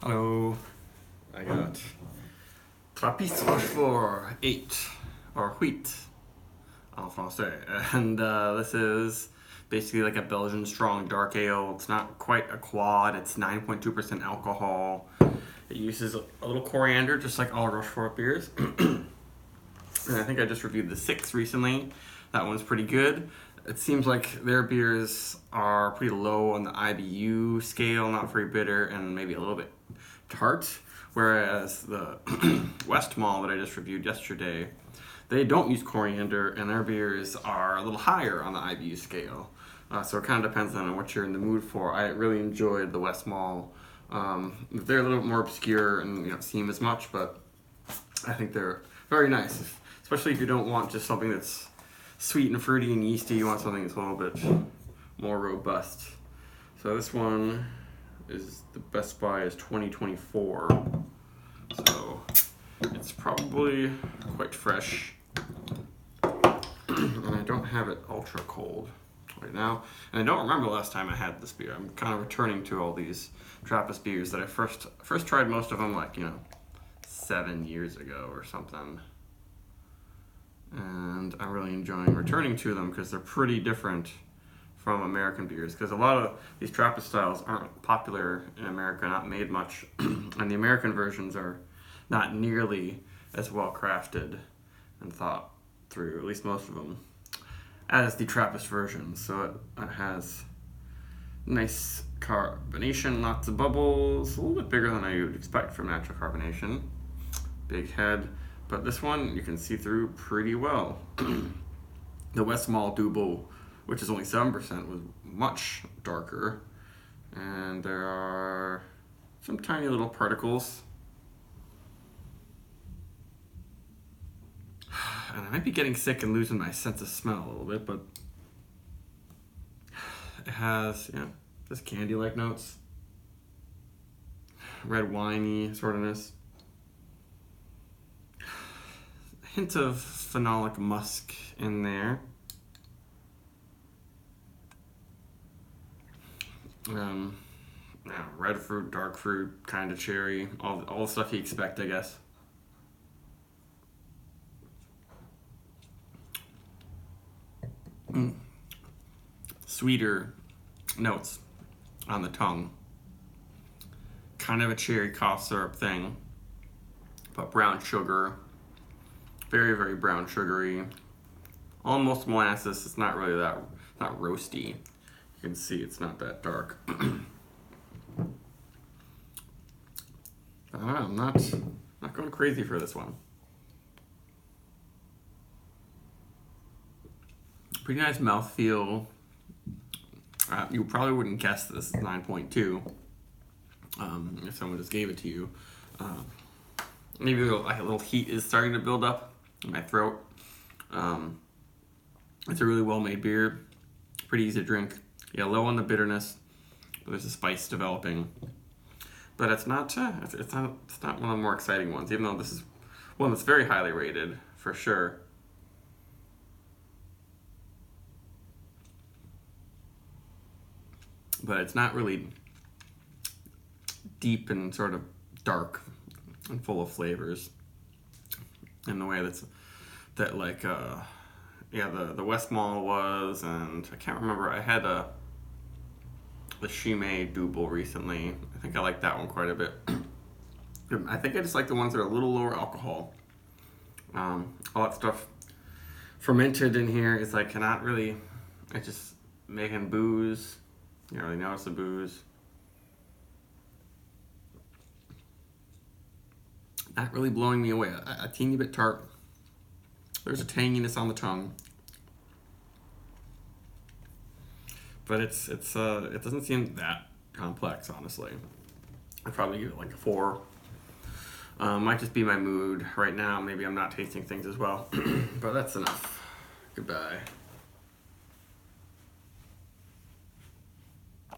Hello, I got Trappistes Rochefort 8, or wheat en français, and this is basically like a Belgian strong dark ale. It's not quite a quad, it's 9.2% alcohol. It uses a little coriander, just like all Rochefort beers. And I think I just reviewed the 6 recently. That one's pretty good. It seems like their beers are pretty low on the IBU scale, not very bitter, and maybe a little bit tart. Whereas the West Mall that I just reviewed yesterday, they don't use coriander, and their beers are a little higher on the IBU scale. So it kind of depends on what you're in the mood for. I really enjoyed the West Mall. They're a little bit more obscure and you don't see them as much, but I think they're very nice, especially if you don't want just something that's sweet and fruity and yeasty. You want something that's a little bit more robust. So this one is the Best Buy is 2024, so it's probably quite fresh. And I don't have it ultra cold right now, and I don't remember the last time I had this beer. I'm kind of returning to all these Trappist beers that I first tried most of them 7 years ago or something. And I'm really enjoying returning to them because they're pretty different from American beers, because a lot of these Trappist styles aren't popular in America, not made much, and the American versions are not nearly as well crafted and thought through, at least most of them, as the Trappist versions. So it has nice carbonation, lots of bubbles, a little bit bigger than I would expect from natural carbonation, big head. But this one you can see through pretty well. The West Mall Double, which is only 7%, was much darker. And there are some tiny little particles. And I might be getting sick and losing my sense of smell a little bit, but it has, this candy-like notes. Red winey sortness. Hint of phenolic musk in there. Red fruit, dark fruit, kind of cherry, all the stuff you expect, I guess. Sweeter notes on the tongue. Kind of a cherry cough syrup thing, but brown sugar. Very, very brown sugary. Almost molasses. It's not really not roasty. You can see it's not that dark. I'm not going crazy for this one. Pretty nice mouthfeel. You probably wouldn't guess this 9.2 if someone just gave it to you. Maybe a little heat is starting to build up in my throat. It's a really well-made beer, pretty easy to drink. Low on the bitterness, but there's a spice developing. But it's not one of the more exciting ones, even though this is one that's very highly rated for sure. But it's not really deep and sort of dark and full of flavors in the way the West Mall was, and I can't remember. I had the Chimay Double recently. I think I like that one quite a bit. I think I just like the ones that are a little lower alcohol. All that stuff fermented in here is it's just making booze. You don't really notice the booze. Not really blowing me away. A teeny bit tart. There's a tanginess on the tongue, but it doesn't seem that complex, honestly. I'd probably give it like a 4. Might just be my mood right now. Maybe I'm not tasting things as well, but that's enough. Goodbye.